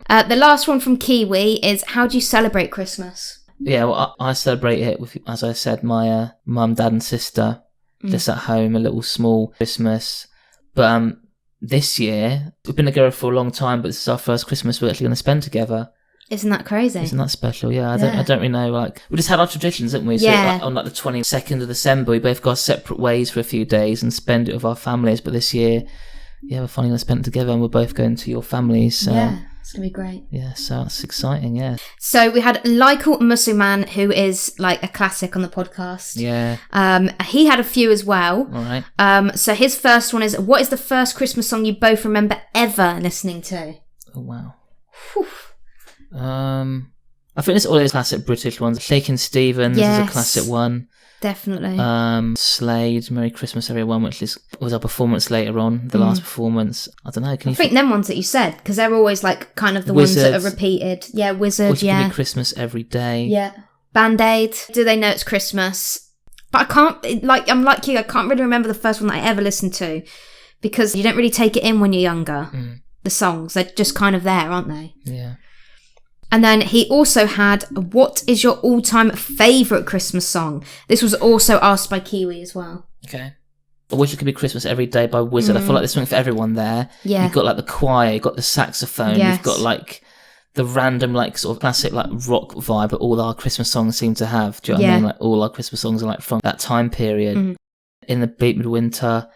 The last one from Kiwi is, how do you celebrate Christmas? Yeah, well, I celebrate it with, as I said, my mum, dad and sister. Just at home, a little small Christmas. But this year, we've been together for a long time, but this is our first Christmas we're actually going to spend together. Isn't that crazy? Isn't that special? Yeah, I don't really know. Like, we just had our traditions, didn't we? So on like the 22nd of December, we both go our separate ways for a few days and spend it with our families. But this year, we're finally going to spend it together, and we're both going to your families. So. Yeah. It's going to be great. Yeah, so that's exciting, yeah. So we had Lykel Musuman, who is like a classic on the podcast. Yeah. He had a few as well. All right. So his first one is, what is the first Christmas song you both remember ever listening to? Oh, wow. Whew. I think it's all those classic British ones. Shakin' Stevens is a classic one. Definitely. Slade, Merry Christmas Everyone, which was our performance later on, the last performance. I don't know. I think them ones that you said, because they're always like kind of the ones that are repeated. Yeah, Wizard, Give Me Christmas Every Day. Yeah. Band-Aid, Do They Know It's Christmas? But I can't, I'm like you, I can't really remember the first one that I ever listened to, because you don't really take it in when you're younger. The songs, they're just kind of there, aren't they? Yeah. And then he also had, what is your all-time favourite Christmas song? This was also asked by Kiwi as well. Okay. I Wish It Could Be Christmas Every Day by Wizard. I feel like there's something for everyone there. Yeah. You've got like the choir, you've got the saxophone, you've got like the random like sort of classic like rock vibe that all our Christmas songs seem to have. Do you know what I mean? Like all our Christmas songs are like from that time period. In the Bleak Midwinter.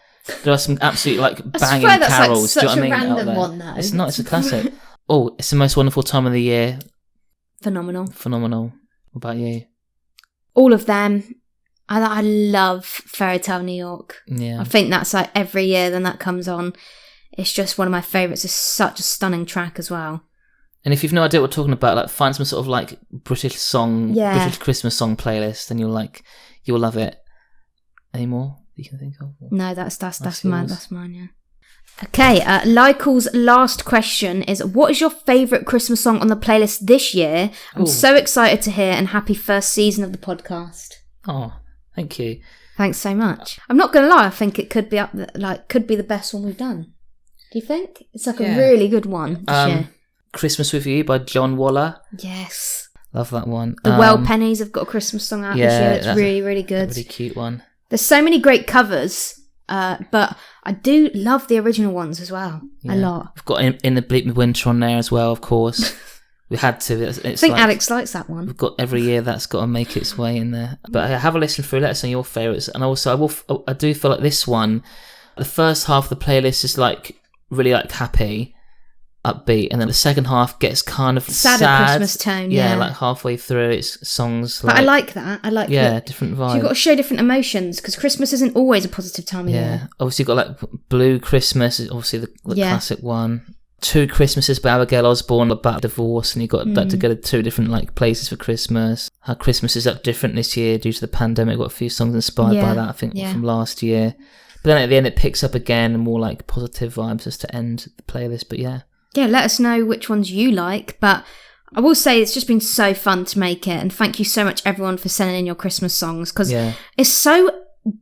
There are some absolute like banging carols. Like do you know what I mean? Random one, though. It's not, it's a classic. Oh, It's the Most Wonderful Time of the Year. Phenomenal. What about you? All of them. I love Fairy Tale New York. Yeah. I think that's like every year then that comes on. It's just one of my favourites. It's such a stunning track as well. And if you've no idea what we're talking about, like find some sort of like British Christmas song playlist, and you'll love it. Any more that you can think of? No, that's mine. That's mine. Yeah. Okay. Lykel's last question is: what is your favourite Christmas song on the playlist this year? I'm so excited to hear, and happy first season of the podcast. Oh, thank you. Thanks so much. I'm not gonna lie. I think it could be could be the best one we've done. Do you think? It's like a really good one this year. Christmas With You by John Waller. Yes. Love that one. The Well Pennies have got a Christmas song out this year. It's really, really good. A really cute one. There's so many great covers, but I do love the original ones as well. A lot. We've got In the Bleak Midwinter on there as well, of course. We had to. It's I think like, Alex likes that one. we've got every year that's got to make its way in there. But have a listen through. Let us know your favourites. And also, I do feel like this one, the first half of the playlist is like really like happy, upbeat, and then the second half gets kind of Sadder sad. Christmas tone. Yeah, Yeah, like halfway through, it's songs. but I like that. I like that. Different So vibe. you've got to show different emotions because Christmas isn't always a positive time of year. Obviously you've got like Blue Christmas, obviously the Yeah. classic one. Two Christmases by Abigail Osborne about divorce, and you got that to go to two different like places for Christmas. How Christmas is up different this year due to the pandemic. Got a few songs inspired by that, I think, from last year. But then at the end it picks up again and more like positive vibes just to end the playlist. But yeah, let us know which ones you like. But I will say it's just been so fun to make it, and thank you so much everyone for sending in your Christmas songs because it's so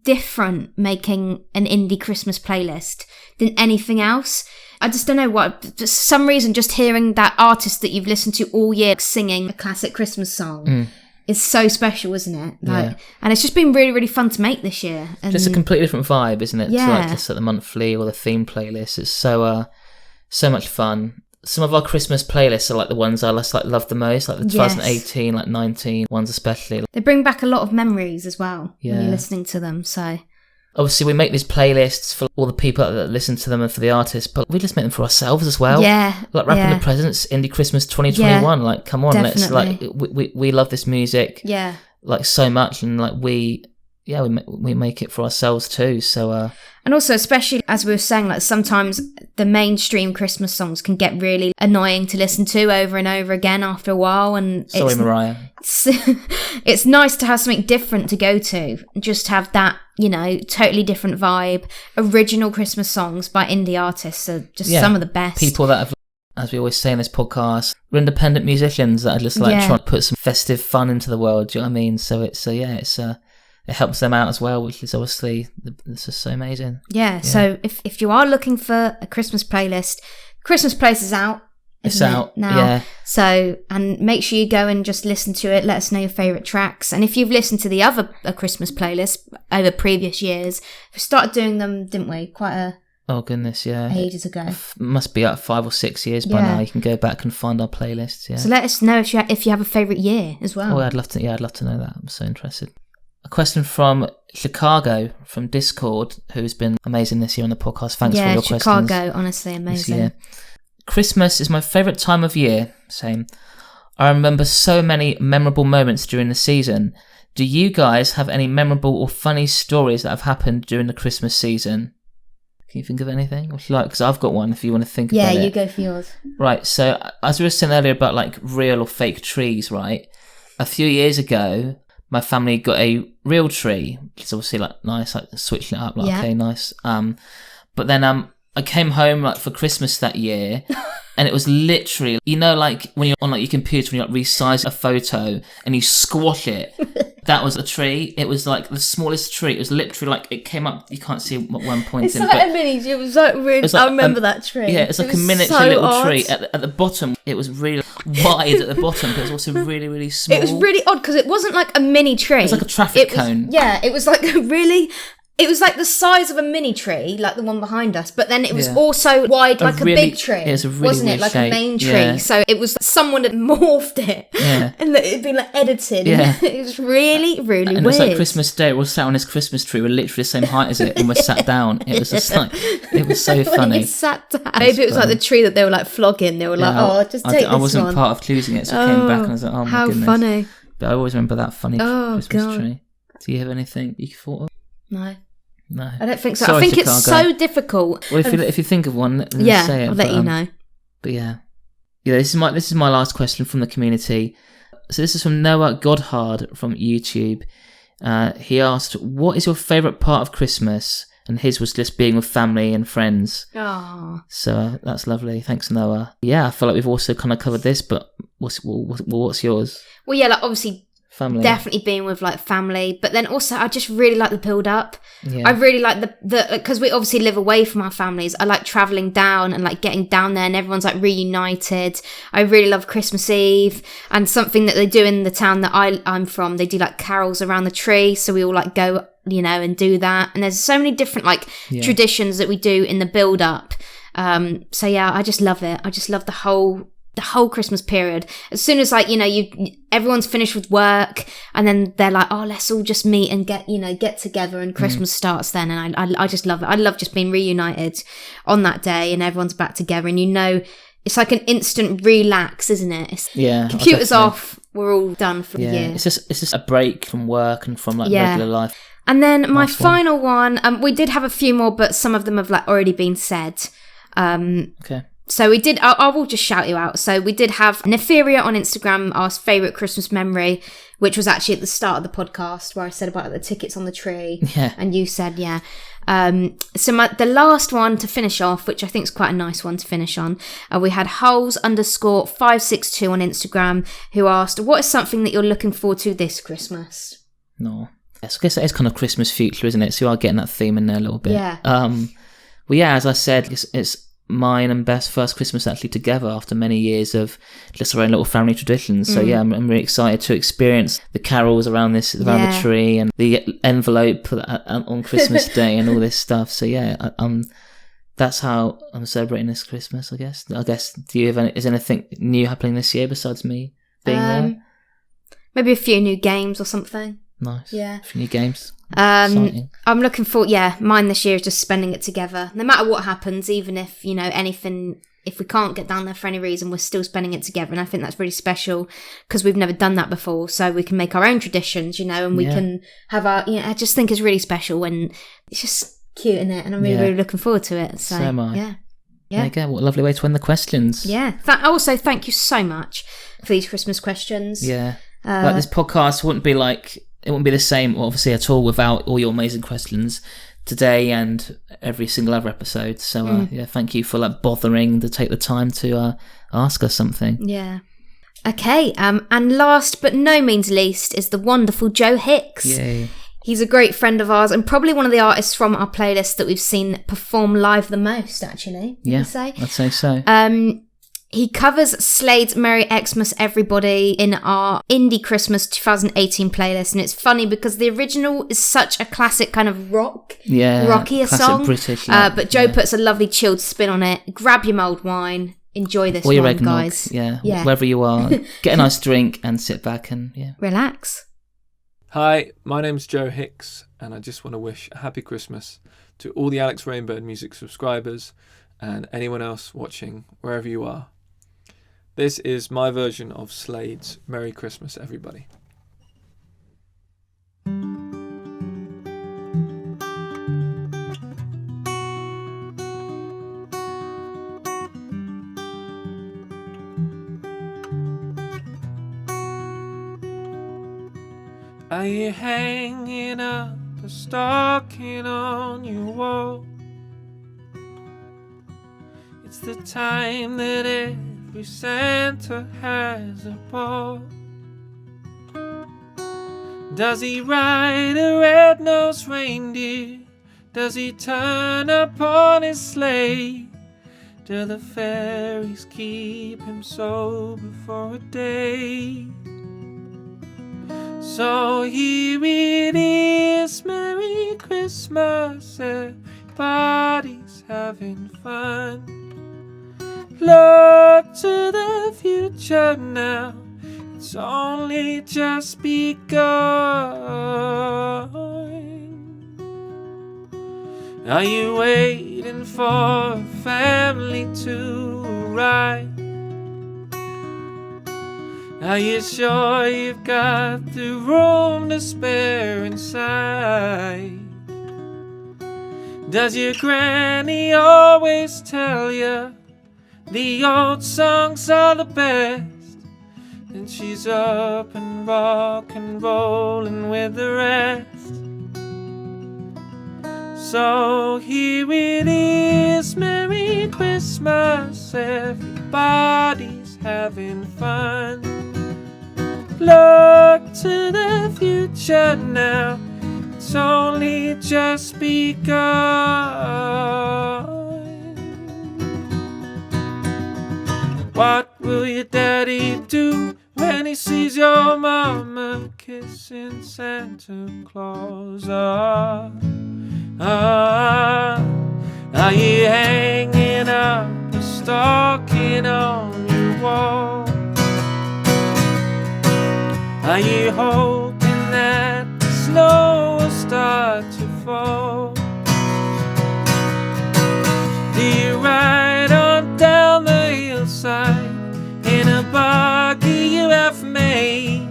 different making an indie Christmas playlist than anything else. I just don't know what, for some reason, just hearing that artist that you've listened to all year singing a classic Christmas song is so special, isn't it? Like, and it's just been really, really fun to make this year. And just a completely different vibe, isn't it? Yeah. To like just at the monthly or the theme playlist. It's so much fun. Some of our Christmas playlists are like the ones I love the most, like the 2018, like 19 ones especially. They bring back a lot of memories as well when Yeah. you're listening to them. So Obviously, we make these playlists for all the people that listen to them and for the artists, but we just make them for ourselves as well. yeah, Like Wrapping the Presents, Indie Christmas 2021. Yeah, like, come on, let's like we love this music yeah. like so much, and like we make it for ourselves too. So And also, especially as we were saying, like sometimes the mainstream Christmas songs can get really annoying to listen to over and over again after a while. And sorry, Mariah. It's nice to have something different to go to. Just have that, totally different vibe. Original Christmas songs by indie artists are just some of the best. People that have, as we always say in this podcast, we're independent musicians that are just like trying to put some festive fun into the world. Do you know what I mean? So it helps them out as well, which is obviously this is so amazing. Yeah. So if you are looking for a Christmas playlist, Christmas Place is out. It's out now. Yeah. So, and make sure you go and just listen to it. Let us know your favourite tracks. And if you've listened to the other Christmas playlist over previous years, we started doing them, didn't we? Oh goodness, yeah. Ages ago. Must be up 5 or 6 years by now. You can go back and find our playlists. Yeah. So let us know if you have a favourite year as well. Oh, I'd love to know that. I'm so interested. A question from Chicago from Discord, who's been amazing this year on the podcast. Thanks for your questions. Yeah, Chicago, honestly amazing. Christmas is my favourite time of year. Same. I remember so many memorable moments during the season. Do you guys have any memorable or funny stories that have happened during the Christmas season? Can you think of anything? What you like? Because I've got one if you want to think about it. Yeah, you go for yours. Right, so as we were saying earlier about like real or fake trees, right? A few years ago, my family got a real tree, which is obviously like nice, like switching it up, like okay, nice. But then I came home like for Christmas that year, and it was literally, like when you're on like your computer when you like resize a photo and you squash it. That was a tree. It was like the smallest tree. It was literally like it came up. You can't see at one point. It's like a mini. It was like really. I remember that tree. Yeah, it's like a miniature little tree. At the bottom, it was really wide at the bottom, but it was also really, really small. It was really odd because it wasn't like a mini tree. It was like a traffic cone. It was like a really. It was like the size of a mini tree, like the one behind us, but then it was also wide like a big tree. It was a really wasn't it? Like shape. A main tree. Yeah. So it was someone had morphed it. Yeah. And it had been like edited. Yeah. It was really, really weird. And it was like Christmas Day, we're sat on this Christmas tree, we're literally the same height as it when we're sat down. It was just like, it was so funny. You sat down. Maybe it was like the tree that they were like flogging. They were like, just take this one. I wasn't part of choosing it, so I came back and I was like, oh my how goodness. How funny. But I always remember that funny Christmas tree. Do you have anything you thought of? No. I don't think so. Sorry, I think Chicago. it's so difficult. Well, if you think of one, then say it. I'll let you know. But yeah, this is my last question from the community. So this is from Noah Godhard from YouTube. He asked, "What is your favourite part of Christmas?" And his was just being with family and friends. Oh. So that's lovely. Thanks, Noah. Yeah, I feel like we've also kind of covered this, but what's yours? Well, yeah, like obviously. Family. Definitely being with like family, but then also I just really like the build up. Yeah. I really like the because we obviously live away from our families. I like traveling down and like getting down there and everyone's like reunited. I really love Christmas Eve and something that they do in the town that I'm from. They do like carols around the tree, so we all like go and do that. And there's so many different like traditions that we do in the build up. So yeah, I just love it. I just love the whole the whole Christmas period. As soon as like, everyone's finished with work and then they're like, oh, let's all just meet and get together, and Christmas starts then. And I just love it. I love just being reunited on that day and everyone's back together, and it's like an instant relax, isn't it? Computers off. We're all done for the year. It's just a break from work and from like regular life. And then my final one, we did have a few more, but some of them have like already been said. Okay. So we did, I will just shout you out. So we did have Neferia on Instagram asked favourite Christmas memory, which was actually at the start of the podcast where I said about the tickets on the tree. Yeah. And you said, yeah. So the last one to finish off, which I think is quite a nice one to finish on, we had Holes_562 on Instagram, who asked, what is something that you're looking forward to this Christmas? No. Yes, I guess that is kind of Christmas future, isn't it? So you are getting that theme in there a little bit. Yeah. Well, yeah, as I said, it's mine and Beth's first Christmas actually together after many years of just our own little family traditions. So yeah, I'm really excited to experience the carols around the tree and the envelope on Christmas Day and all this stuff. So yeah, that's how I'm celebrating this Christmas, I guess. Do you have is anything new happening this year besides me being there? Maybe a few new games or something. Nice. Yeah. A few new games. I'm looking for, mine this year is just spending it together. No matter what happens, even if, anything, if we can't get down there for any reason, we're still spending it together. And I think that's really special because we've never done that before. So we can make our own really and we can have our, I just think it's really special and it's just cute, isn't it? And I'm really looking forward to it. So am I. Yeah. There you go. What a lovely way to end the questions. Yeah. Also, thank you so much for these Christmas questions. Yeah. Like this podcast wouldn't be the same, obviously, at all without all your amazing questions today and every single other episode. So, thank you for bothering to take the time to ask us something. Yeah. Okay. And last but no means least is the wonderful Joe Hicks. Yay. He's a great friend of ours and probably one of the artists from our playlist that we've seen perform live the most, actually. Yeah, I'd say so. He covers Slade's Merry Xmas Everybody in our Indie Christmas 2018 playlist, and it's funny because the original is such a classic kind of rockier song. British, but Joe puts a lovely chilled spin on it. Grab your mulled wine, enjoy this one, guys. Yeah, wherever you are, get a nice drink and sit back and relax. Hi, my name's Joe Hicks, and I just want to wish a happy Christmas to all the Alex Rainbird Music subscribers and anyone else watching wherever you are. This is my version of Slade's Merry Christmas, Everybody. Are you hanging up a stocking on your wall? It's the time that every Santa has a ball. Does he ride a red-nosed reindeer? Does he turn up on his sleigh? Do the fairies keep him sober for a day? So here it is, Merry Christmas, everybody's having fun. Look to the future now, it's only just begun. Are you waiting for a family to arrive? Are you sure you've got the room to spare inside? Does your granny always tell you the old songs are the best? And she's up and rock and rollin' with the rest. So here it is, Merry Christmas, everybody's having fun. Look to the future now, it's only just begun. What will your daddy do when he sees your mama kissing Santa Claus? Are you hanging up a stocking on your wall. Are you hoping that the snow will start to fall? Do you ride on down the hillside in a buggy you have made?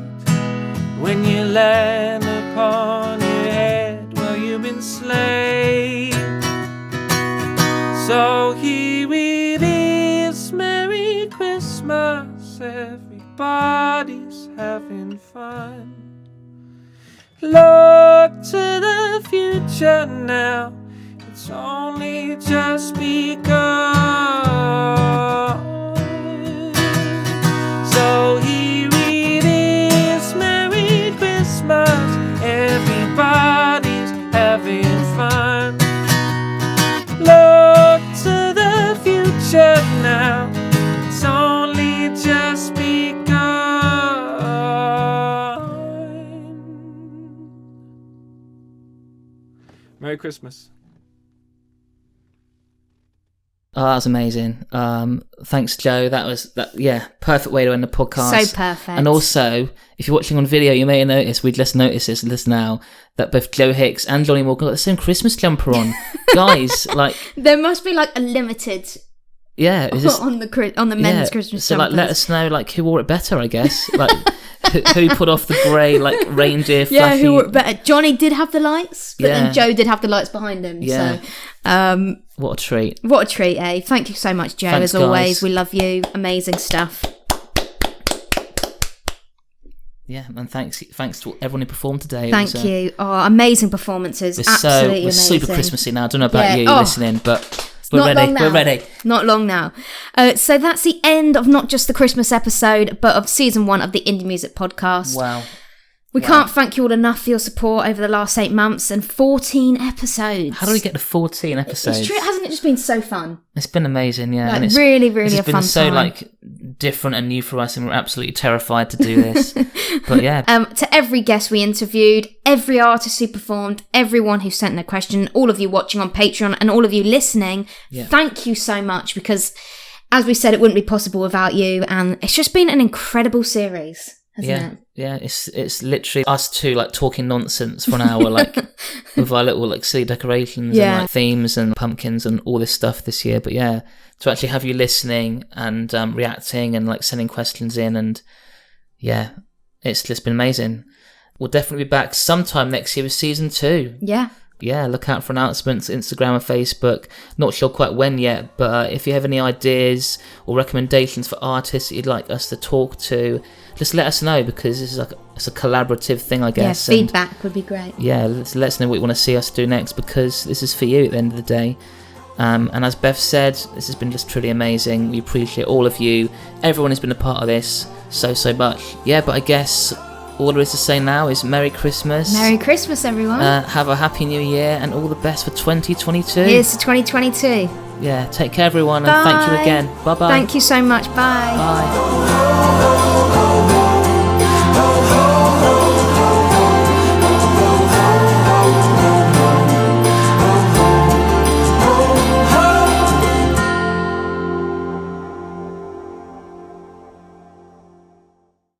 When you land upon your head, well, you've been slain. So here it is, Merry Christmas, everybody's having fun. Look to the future now, it's only just begun. So here it is, Merry Christmas, everybody's having fun. Look to the future now, it's only just begun. Merry Christmas. Oh, that was amazing. Thanks, Joe. Perfect way to end the podcast. So perfect. And also, if you're watching on video, you may have noticed, we'd just noticed this now, that both Joe Hicks and Jonny Morgan got the same Christmas jumper on. Guys, like... There must be like a limited... Yeah. on the men's Christmas so, jumpers. let us know, who wore it better, I guess. Who put off the grey, reindeer fluffy... Yeah, who wore it better. Jonny did have the lights, but then Joe did have the lights behind him. Yeah. So, what a treat. What a treat, eh? Thank you so much, Joe, Thanks, as always. guys. We love you. Amazing stuff. Yeah, and thanks to everyone who performed today. Thank you. Oh, amazing performances. Absolutely we're amazing. super Christmassy now. I don't know about you listening, but... We're ready. Not long now. So that's the end of not just the Christmas episode, but of season 1 of the Indie Music Podcast. Wow. We can't thank you all enough for your support over the last 8 months and 14 episodes. How do we get to 14 episodes? It's true, hasn't it just been so fun? It's been amazing, yeah. And it's really, really a fun time. It's been so different and new for us, and we're absolutely terrified to do this. But yeah. To every guest we interviewed, every artist who performed, everyone who sent their question, all of you watching on Patreon and all of you listening, thank you so much, because as we said, it wouldn't be possible without you, and it's just been an incredible series. Hasn't it? Yeah, it's literally us two talking nonsense for an hour, with our little silly decorations and themes and pumpkins and all this stuff this year. But yeah, to actually have you listening and reacting and sending questions in, and it's just been amazing. We'll definitely be back sometime next year with season 2. Yeah, look out for announcements, Instagram and Facebook. Not sure quite when yet, but if you have any ideas or recommendations for artists that you'd like us to talk to, just let us know, because this is it's a collaborative thing, I guess. Yeah, feedback would be great. Yeah, let us know what you want to see us do next, because this is for you at the end of the day. And as Bev said, this has been just truly amazing. We appreciate all of you, everyone who's been a part of this so much. Yeah, but I guess all there is to say now is Merry Christmas. Merry Christmas, everyone. Have a happy new year and all the best for 2022. Here's to 2022. Yeah, take care, everyone, Bye. and thank you again. Bye-bye. Thank you so much. Bye. Bye.